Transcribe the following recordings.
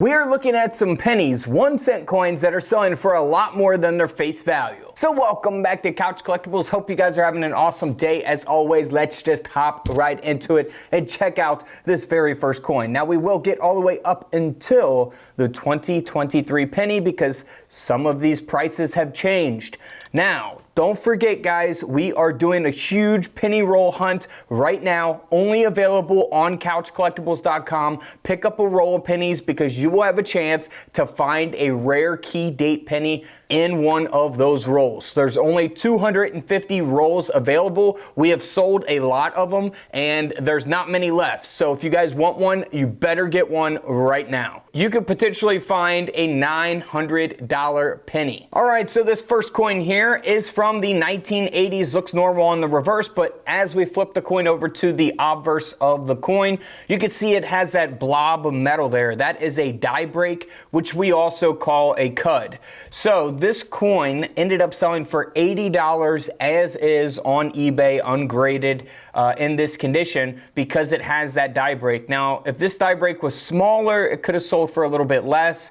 We are looking at some pennies, 1-cent coins that are selling for a lot more than their face value. So welcome back to Couch Collectibles. Hope you guys are having an awesome day. As always, let's just hop right into it and check out this very first coin. Now we will get all the way up until the 2023 penny because some of these prices have changed. Now, don't forget guys, we are doing a huge penny roll hunt right now, only available on couchcollectibles.com. Pick up a roll of pennies because you will have a chance to find a rare key date penny in one of those rolls. There's only 250 rolls available. We have sold a lot of them and there's not many left. So if you guys want one, you better get one right now. You could potentially find a $900 penny. All right, so this first coin here is from the 1980s. Looks normal on the reverse, but as we flip the coin over to the obverse of the coin, you can see it has that blob of metal there. That is a die break, which we also call a cud. So this coin ended up selling for $80 as is on eBay, ungraded in this condition because it has that die break. Now, if this die break was smaller, it could have sold for a little bit less.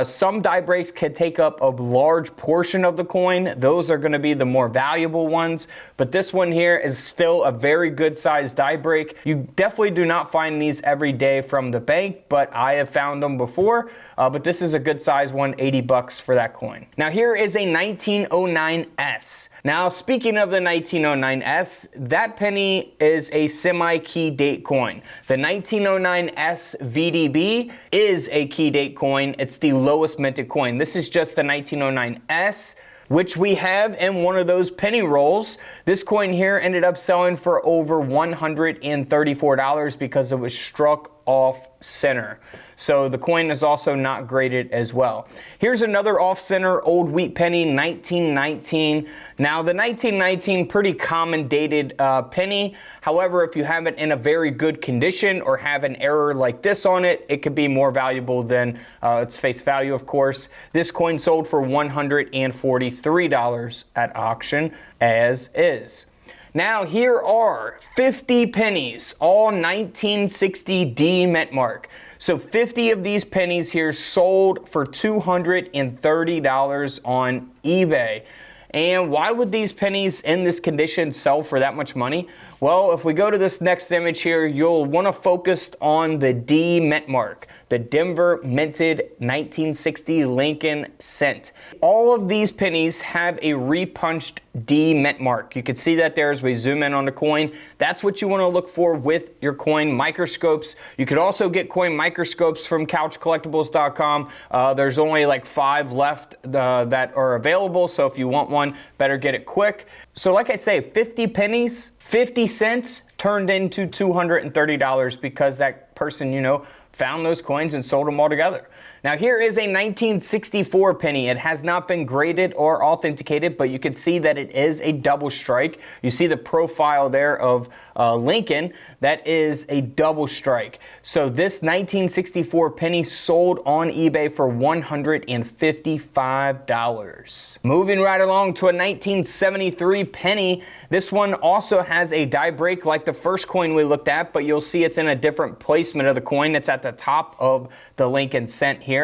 Some die breaks can take up a large portion of the coin. Those are going to be the more valuable ones, but this one here is still a very good sized die break. You definitely do not find these every day from the bank, but I have found them before. But this is a good size one, 80 bucks for that coin. Now here is a 1909S. Now speaking of the 1909S, that penny is a semi-key date coin. The 1909S VDB is a key date coin. It's the lowest minted coin. This is just the 1909S, which we have in one of those penny rolls. This coin here ended up selling for over $134 because it was struck off center. So the coin is also not graded as well. Here's another off-center old wheat penny, 1919. Now the 1919, pretty common dated penny. However, if you have it in a very good condition or have an error like this on it, it could be more valuable than its face value, of course. This coin sold for $143 at auction as is. Now here are 50 pennies, all 1960 D mint mark. So 50 of these pennies here sold for $230 on eBay. And why would these pennies in this condition sell for that much money? Well, if we go to this next image here, you'll want to focus on the D mint mark, the Denver minted 1960 Lincoln cent. All of these pennies have a repunched D mint mark. You can see that there as we zoom in on the coin. That's what you want to look for with your coin microscopes. You could also get coin microscopes from couchcollectibles.com. There's only like 5 left that are available, so if you want one, better get it quick. So like I say, 50 pennies, 50 cents turned into $230 because that person, you know, found those coins and sold them all together. Now here is a 1964 penny. It has not been graded or authenticated, but you can see that it is a double strike. You see the profile there of Lincoln. That is a double strike. So this 1964 penny sold on eBay for $155. Moving right along to a 1973 penny. This one also has a die break like the first coin we looked at, but you'll see it's in a different placement of the coin. It's at the top of the Lincoln cent here.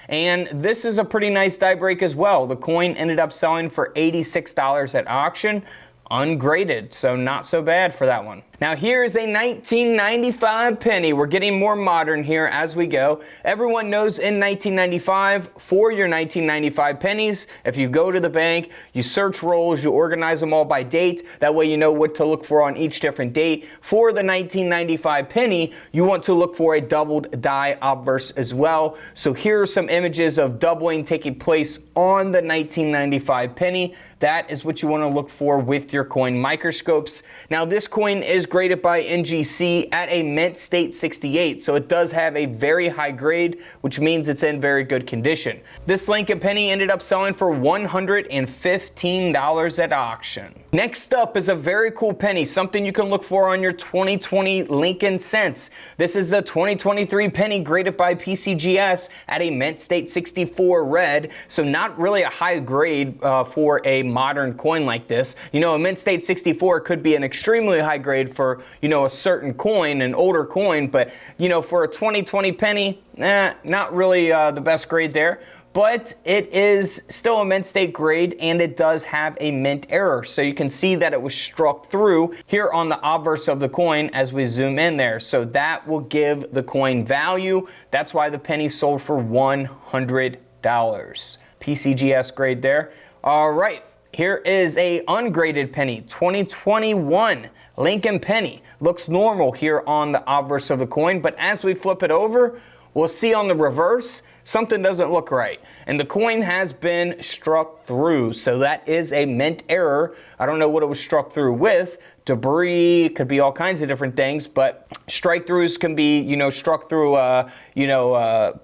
And this is a pretty nice die break as well. The coin ended up selling for $86 at auction, ungraded, so not so bad for that one. Now here is a 1995 penny. We're getting more modern here as we go. Everyone knows in 1995, for your 1995 pennies, if you go to the bank, you search rolls, you organize them all by date. That way you know what to look for on each different date. For the 1995 penny, you want to look for a doubled die obverse as well. So here are some images of doubling taking place on the 1995 penny. That is what you want to look for with your coin microscopes. Now this coin is graded by NGC at a mint state 68, so it does have a very high grade, which means it's in very good condition. This Lincoln penny ended up selling for $115 at auction. Next up is a very cool penny, something you can look for on your 2020 Lincoln cents. This is the 2023 penny graded by PCGS at a mint state 64 red, so not really a high grade for a modern coin like this. You know, a mint state 64 could be an extremely high grade for, you know, a certain coin, an older coin, but, you know, for a 2020 penny, not really the best grade there. But it is still a mint state grade, and it does have a mint error. So you can see that it was struck through here on the obverse of the coin as we zoom in there. So that will give the coin value. That's why the penny sold for $100. PCGS grade there. All right, here is a ungraded penny, 2021 Lincoln penny. Looks normal here on the obverse of the coin, but as we flip it over, we'll see on the reverse, something doesn't look right. And the coin has been struck through. So that is a mint error. I don't know what it was struck through with. Debris, could be all kinds of different things, but strike throughs can be, you know, struck through a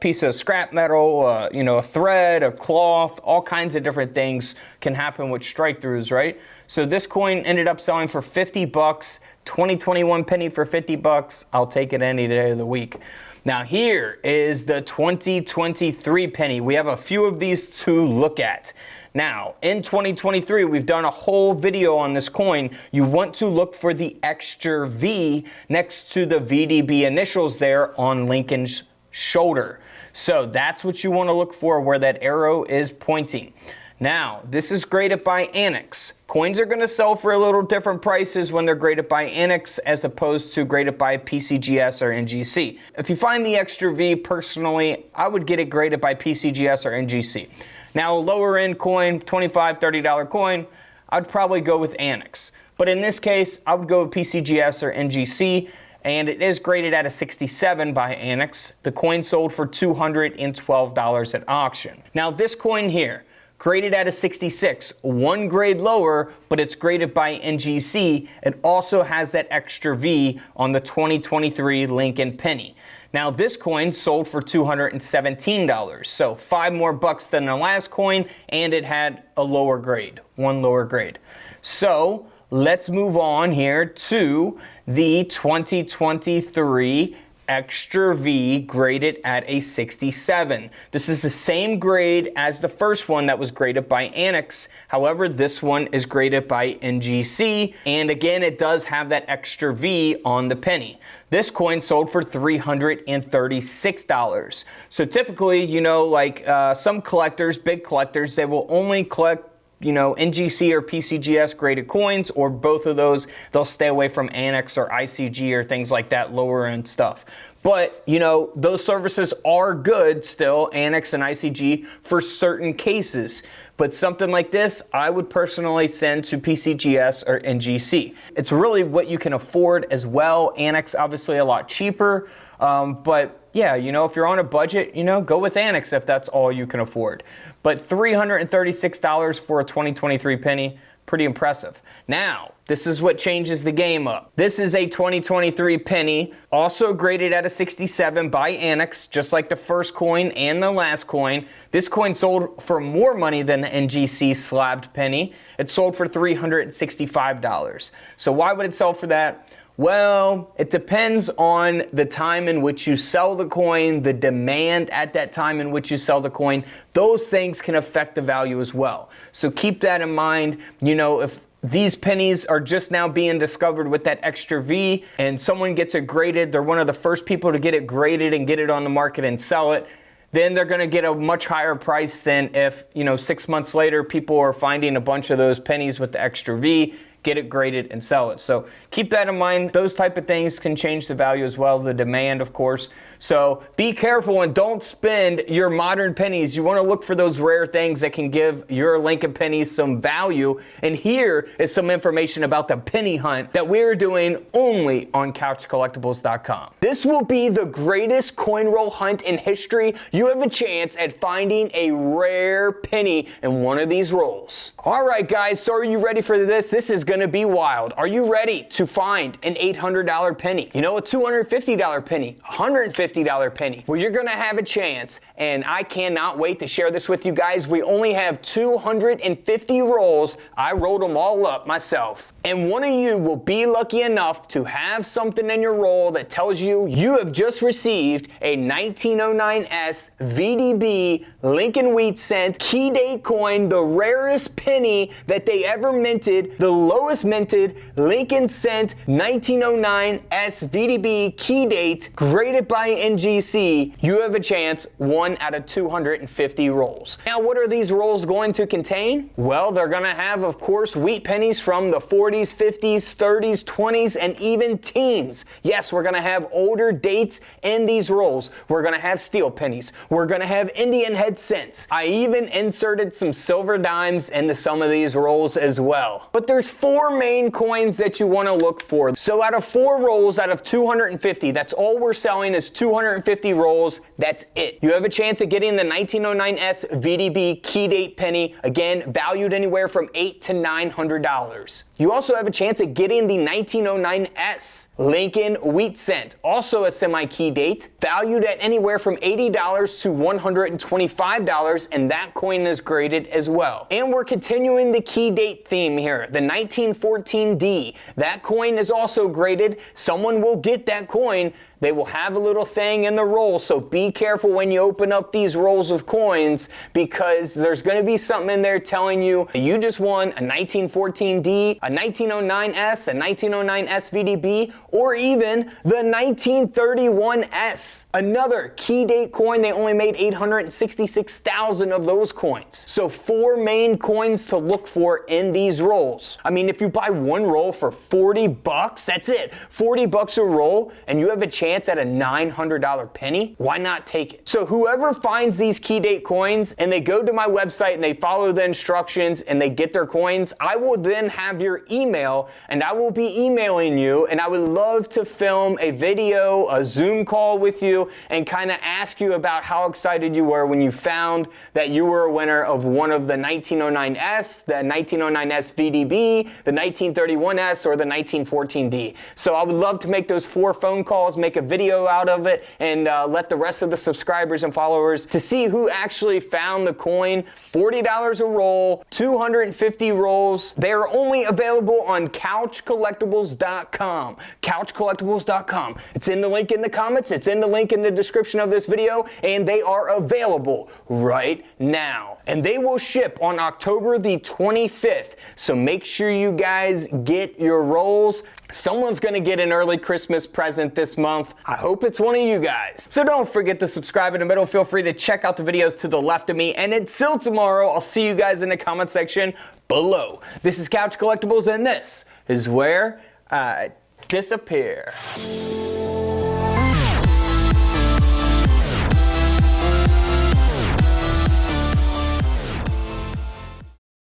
piece of scrap metal, you know, a thread, a cloth, all kinds of different things can happen with strike throughs, right? So this coin ended up selling for 50 bucks, 2021 penny for 50 bucks. I'll take it any day of the week. Now here is the 2023 penny. We have a few of these to look at. Now, in 2023, we've done a whole video on this coin. You want to look for the extra V next to the VDB initials there on Lincoln's shoulder. So that's what you want to look for, where that arrow is pointing. Now, this is graded by Annex. Coins are going to sell for a little different prices when they're graded by Annex as opposed to graded by PCGS or NGC. If you find the extra V, personally, I would get it graded by PCGS or NGC. Now, a lower end coin, $25, $30 coin, I'd probably go with Annex. But in this case, I would go with PCGS or NGC, and it is graded at a 67 by Annex. The coin sold for $212 at auction. Now, this coin here, graded at a 66, one grade lower, but it's graded by NGC. It also has that extra V on the 2023 Lincoln penny. Now this coin sold for $217, so $5 more than the last coin, and it had a lower grade, one lower grade. So let's move on here to the 2023 extra V graded at a 67. This is the same grade as the first one that was graded by Annex. However, this one is graded by NGC, and again, it does have that extra V on the penny. This coin sold for $336. So typically, you know, like some collectors, big collectors, they will only collect, you know, NGC or PCGS graded coins, or both of those. They'll stay away from Annex or ICG or things like that, lower end stuff. But, you know, those services are good still, Annex and ICG, for certain cases. But something like this, I would personally send to PCGS or NGC. It's really what you can afford as well. Annex, obviously a lot cheaper. But yeah, you know, if you're on a budget, you know, go with Annex if that's all you can afford. But $336 for a 2023 penny, pretty impressive. Now, this is what changes the game up. This is a 2023 penny, also graded at a 67 by Annex, just like the first coin and the last coin. This coin sold for more money than the NGC slabbed penny. It sold for $365. So why would it sell for that? Well, it depends on the time in which you sell the coin, the demand at that time in which you sell the coin. Those things can affect the value as well. So keep that in mind. You know, if these pennies are just now being discovered with that extra V and someone gets it graded, they're one of the first people to get it graded and get it on the market and sell it, then they're going to get a much higher price than if, you know, 6 months later people are finding a bunch of those pennies with the extra V, get it graded and sell it. So keep that in mind. Those type of things can change the value as well, the demand, of course. So be careful and don't spend your modern pennies. You want to look for those rare things that can give your Lincoln pennies some value. And here is some information about the penny hunt that we're doing only on couchcollectibles.com. This will be the greatest coin roll hunt in history. You have a chance at finding a rare penny in one of these rolls. All right, guys, so are you ready for this? This is going to be wild. Are you ready to find an $800 penny? You know, a $250 penny, $150 $50 penny. Well, you're gonna have a chance, and I cannot wait to share this with you guys. We only have 250 rolls. I rolled them all up myself. And one of you will be lucky enough to have something in your roll that tells you you have just received a 1909S VDB Lincoln Wheat Cent key date coin, the rarest penny that they ever minted, the lowest minted Lincoln Cent 1909S VDB key date, graded by NGC. You have a chance, 1 out of 250 rolls. Now, what are these rolls going to contain? Well, they're gonna have, of course, wheat pennies from the 40s, 50s, 30s, 20s, and even teens. Yes, we're gonna have older dates in these rolls. We're gonna have steel pennies. We're gonna have Indian head cents. I even inserted some silver dimes into some of these rolls as well. But there's 4 main coins that you wanna look for. So out of 4 rolls out of 250, that's all we're selling is 250 rolls. That's it. You have a chance of getting the 1909S VDB key date penny, again, valued anywhere from $800 to $900. You also have a chance at getting the 1909S Lincoln Wheat Cent, also a semi-key date, valued at anywhere from $80 to $125, and that coin is graded as well. And we're continuing the key date theme here, the 1914D. That coin is also graded. Someone will get that coin. They will have a little thing in the roll, so be careful when you open up these rolls of coins, because there's going to be something in there telling you you just won a 1914D, a 1909S, a 1909S VDB, or even the 1931S. Another key date coin. They only made 866,000 of those coins. So 4 main coins to look for in these rolls. I mean, if you buy one roll for 40 bucks, that's it. 40 bucks a roll, and you have a chance at a $900 penny, why not take it? So whoever finds these key date coins and they go to my website and they follow the instructions and they get their coins, I will then have your email and I will be emailing you, and I would love to film a video, a Zoom call with you, and kind of ask you about how excited you were when you found that you were a winner of one of the 1909S, the 1909S VDB, the 1931S, or the 1914D. So I would love to make those 4 phone calls, make a video out of it, and let the rest of the subscribers and followers to see who actually found the coin. $40 a roll, 250 rolls. They are only available on couchcollectibles.com. Couchcollectibles.com. It's in the link in the comments. It's in the link in the description of this video, and they are available right now. And they will ship on October the 25th. So make sure you guys get your rolls. Someone's gonna get an early Christmas present this month. I hope it's one of you guys. So don't forget to subscribe in the middle. Feel free to check out the videos to the left of me. And until tomorrow, I'll see you guys in the comment section below. This is Couch Collectibles, and this is where I disappear.